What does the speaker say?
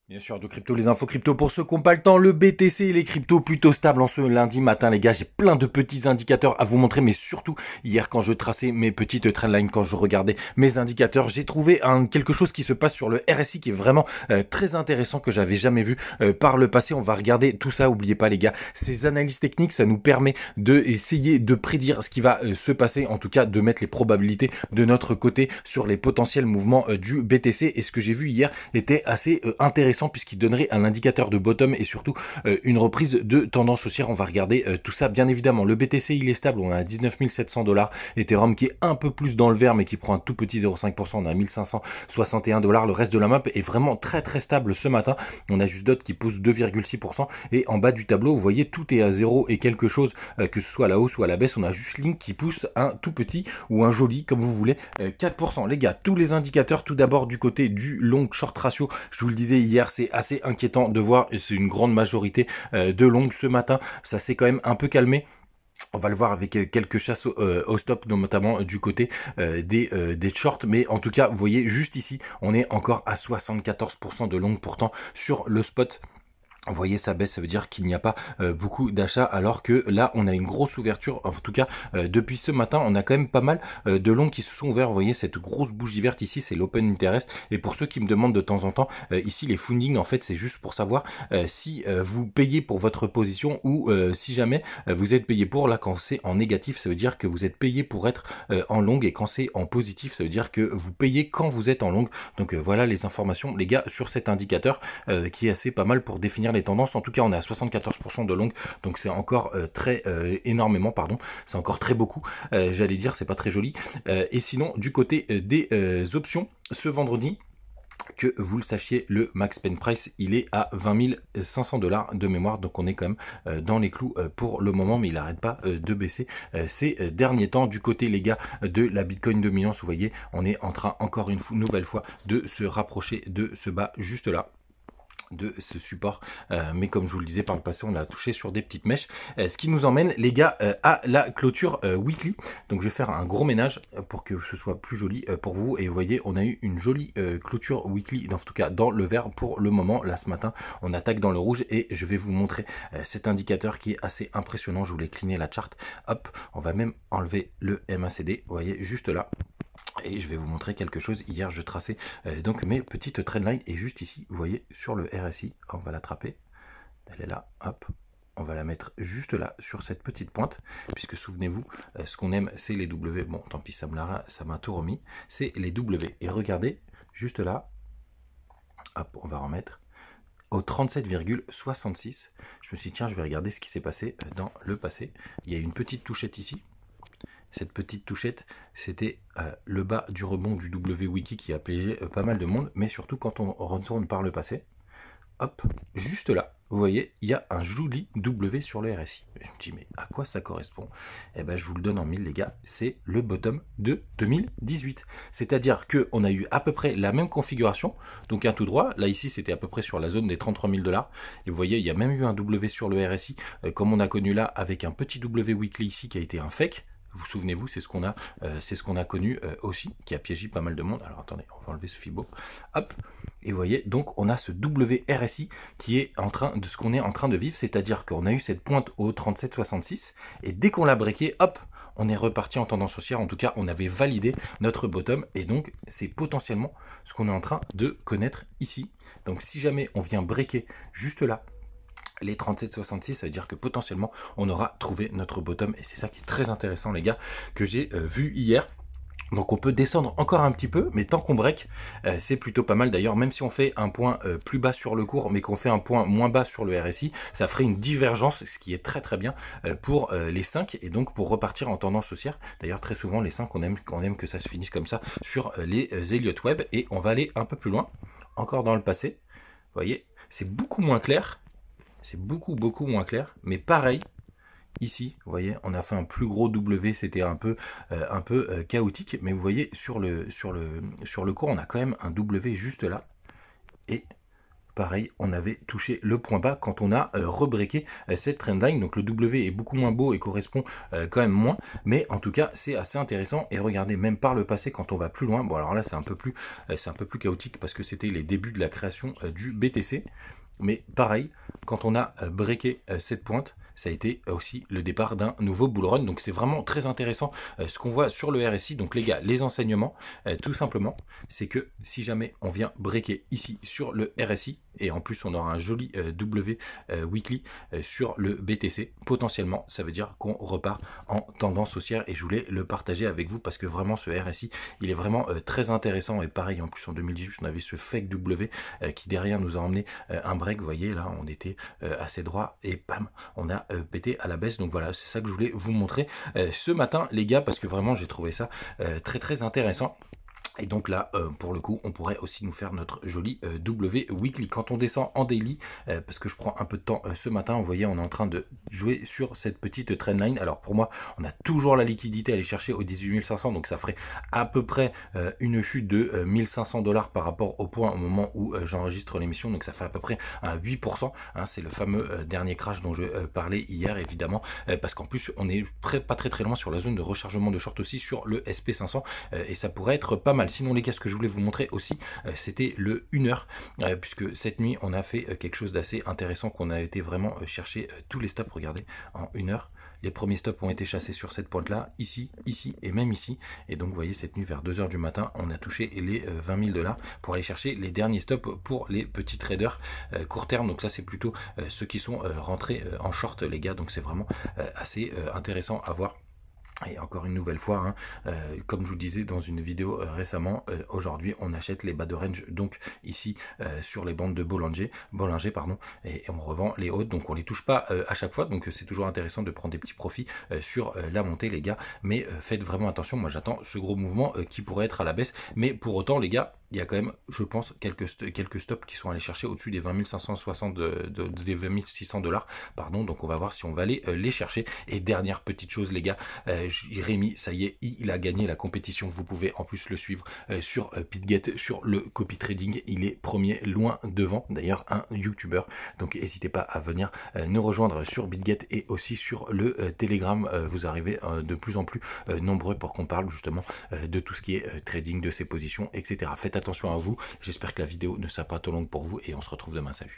Bien sûr, de crypto, les infos crypto pour ceux qui n'ont pas le temps, le BTC et les cryptos plutôt stables en ce lundi matin les gars, j'ai plein de petits indicateurs à vous montrer, mais surtout hier quand je traçais mes petites trendlines, quand je regardais mes indicateurs, j'ai trouvé quelque chose qui se passe sur le RSI qui est vraiment très intéressant, que j'avais jamais vu par le passé. On va regarder tout ça, oubliez pas les gars, ces analyses techniques, ça nous permet de essayer de prédire ce qui va se passer, en tout cas de mettre les probabilités de notre côté sur les potentiels mouvements du BTC. Et ce que j'ai vu hier était assez intéressant, puisqu'il donnerait un indicateur de bottom et surtout une reprise de tendance haussière. On va regarder tout ça bien évidemment. Le BTC il est stable, on a 19 700 $. Ethereum qui est un peu plus dans le vert mais qui prend un tout petit 0,5%, on a 1561 $. Le reste de la map est vraiment très très stable ce matin. On a juste DOT qui pousse 2,6% et en bas du tableau vous voyez tout est à 0 et quelque chose, que ce soit à la hausse ou à la baisse. On a juste Link qui pousse un tout petit ou un joli comme vous voulez 4%. Les gars, tous les indicateurs, tout d'abord du côté du long short ratio, je vous le disais hier, c'est assez inquiétant de voir, c'est une grande majorité de longues ce matin, ça s'est quand même un peu calmé. On va le voir avec quelques chasses au stop, notamment du côté des shorts. Mais en tout cas, vous voyez, juste ici, on est encore à 74% de longues. Pourtant, sur le spot, vous voyez, ça baisse, ça veut dire qu'il n'y a pas beaucoup d'achats, alors que là, on a une grosse ouverture. En tout cas, depuis ce matin, on a quand même pas mal de longs qui se sont ouverts. Vous voyez, cette grosse bougie verte ici, c'est l'open interest. Et pour ceux qui me demandent de temps en temps, ici, les funding, en fait, c'est juste pour savoir si vous payez pour votre position ou si jamais vous êtes payé pour. Là, quand c'est en négatif, ça veut dire que vous êtes payé pour être en long. Et quand c'est en positif, ça veut dire que vous payez quand vous êtes en long. Donc voilà les informations, les gars, sur cet indicateur qui est assez pas mal pour définir les tendances. En tout cas, on est à 74% de long, donc c'est encore très énormément, pardon, c'est encore très beaucoup. J'allais dire, c'est pas très joli. Et sinon, du côté des options, ce vendredi, que vous le sachiez, le max pen price il est à 20 500 $ de mémoire, donc on est quand même dans les clous pour le moment, mais il n'arrête pas de baisser ces derniers temps. Du côté les gars de la Bitcoin dominance, vous voyez, on est en train encore une nouvelle fois de se rapprocher de ce bas juste là, de ce support, mais comme je vous le disais par le passé, on a touché sur des petites mèches, ce qui nous emmène les gars à la clôture weekly. Donc je vais faire un gros ménage pour que ce soit plus joli pour vous, et vous voyez on a eu une jolie clôture weekly, en tout cas dans le vert pour le moment. Là ce matin on attaque dans le rouge et je vais vous montrer cet indicateur qui est assez impressionnant. Je voulais cleaner la charte, hop, on va même enlever le MACD, vous voyez juste là. Et je vais vous montrer quelque chose. Hier, je traçais donc mes petites trendlines. Et juste ici, vous voyez, sur le RSI, on va l'attraper. Elle est là, hop. On va la mettre juste là, sur cette petite pointe. Puisque souvenez-vous, ce qu'on aime, c'est les W. Bon, tant pis, ça m'a tout remis. C'est les W. Et regardez, juste là, hop, on va remettre au 37,66. Je me suis dit, tiens, je vais regarder ce qui s'est passé dans le passé. Il y a une petite touchette ici. Cette petite touchette, c'était le bas du rebond du WWiki qui a piégé pas mal de monde, mais surtout quand on retourne par le passé, hop, juste là, vous voyez, il y a un joli W sur le RSI. Je me dis, mais à quoi ça correspond? Eh ben, je vous le donne en mille, les gars, c'est le bottom de 2018. C'est-à-dire qu'on a eu à peu près la même configuration, donc un tout droit. Là, ici, c'était à peu près sur la zone des 33 000 $. Et vous voyez, il y a même eu un W sur le RSI, comme on a connu là, avec un petit W weekly ici qui a été un fake. Vous souvenez-vous, c'est ce qu'on a connu aussi, qui a piégé pas mal de monde. Alors attendez, on va enlever ce Fibo. Hop. Et vous voyez, donc on a ce WRSI qui est en train de ce qu'on est en train de vivre, c'est-à-dire qu'on a eu cette pointe au 37,66 et dès qu'on l'a breaké, hop, on est reparti en tendance haussière. En tout cas, on avait validé notre bottom et donc c'est potentiellement ce qu'on est en train de connaître ici. Donc si jamais on vient breaker juste là, les 37,66, ça veut dire que potentiellement on aura trouvé notre bottom, et c'est ça qui est très intéressant les gars, que j'ai vu hier. Donc on peut descendre encore un petit peu, mais tant qu'on break, c'est plutôt pas mal. D'ailleurs, même si on fait un point plus bas sur le cours, mais qu'on fait un point moins bas sur le RSI, ça ferait une divergence, ce qui est très très bien pour les 5, et donc pour repartir en tendance haussière. D'ailleurs, très souvent, les 5, on aime que ça se finisse comme ça sur les Elliott Web, et on va aller un peu plus loin, encore dans le passé. Vous voyez, c'est beaucoup moins clair. C'est beaucoup moins clair, mais pareil, ici, vous voyez, on a fait un plus gros W, c'était un peu chaotique, mais vous voyez, sur le cours, on a quand même un W juste là, et pareil, on avait touché le point bas quand on a rebreaké cette trendline. Donc le W est beaucoup moins beau et correspond quand même moins, mais en tout cas c'est assez intéressant. Et regardez, même par le passé, quand on va plus loin, bon alors là c'est un peu plus chaotique parce que c'était les débuts de la création du BTC, mais pareil, quand on a breaké cette pointe, ça a été aussi le départ d'un nouveau bull run. Donc c'est vraiment très intéressant ce qu'on voit sur le RSI. Donc les gars, les enseignements, tout simplement, c'est que si jamais on vient breaker ici sur le RSI, et en plus on aura un joli W weekly sur le BTC, potentiellement ça veut dire qu'on repart en tendance haussière, et je voulais le partager avec vous parce que vraiment ce RSI il est vraiment très intéressant. Et pareil, en plus en 2018 on avait ce fake W qui derrière nous a emmené un break. Vous voyez là on était assez droit et bam, on a pété à la baisse. Donc voilà, c'est ça que je voulais vous montrer ce matin les gars, parce que vraiment j'ai trouvé ça très intéressant. Et donc là, pour le coup, on pourrait aussi nous faire notre joli W weekly. Quand on descend en daily, parce que je prends un peu de temps ce matin, vous voyez, on est en train de jouer sur cette petite trendline. Alors pour moi, on a toujours la liquidité à aller chercher aux 18 500, donc ça ferait à peu près une chute de 1500 $ par rapport au point au moment où j'enregistre l'émission. Donc ça fait à peu près un 8%. Hein, c'est le fameux dernier crash dont je parlais hier, évidemment, parce qu'en plus, on est pas très loin sur la zone de rechargement de short aussi sur le SP500, et ça pourrait être pas mal. Sinon les gars, ce que je voulais vous montrer aussi, c'était le 1 heure, puisque cette nuit on a fait quelque chose d'assez intéressant, qu'on a été vraiment chercher tous les stops. Regardez, en 1 heure, les premiers stops ont été chassés sur cette pointe là, ici et même ici. Et donc vous voyez, cette nuit vers 2 h du matin, on a touché les 20 000 $ pour aller chercher les derniers stops pour les petits traders court terme. Donc ça c'est plutôt ceux qui sont rentrés en short les gars, donc c'est vraiment assez intéressant à voir. Et encore une nouvelle fois, hein, comme je vous disais dans une vidéo récemment, aujourd'hui on achète les bas de range, donc ici sur les bandes de Bollinger, pardon, et on revend les hautes, donc on les touche pas à chaque fois. Donc c'est toujours intéressant de prendre des petits profits sur la montée les gars, mais faites vraiment attention. Moi j'attends ce gros mouvement qui pourrait être à la baisse, mais pour autant les gars, il y a quand même, je pense, quelques stops qui sont allés chercher au-dessus des 20 560 des 20 600 $, pardon. Donc on va voir si on va aller les chercher. Et dernière petite chose les gars, Rémi, ça y est, il a gagné la compétition. Vous pouvez en plus le suivre sur BitGet, sur le copy trading. Il est premier, loin devant d'ailleurs un YouTuber. Donc n'hésitez pas à venir nous rejoindre sur BitGet et aussi sur le Telegram. Vous arrivez de plus en plus nombreux pour qu'on parle justement de tout ce qui est trading, de ses positions, etc. Faites attention à vous. J'espère que la vidéo ne sera pas trop longue pour vous et on se retrouve demain. Salut.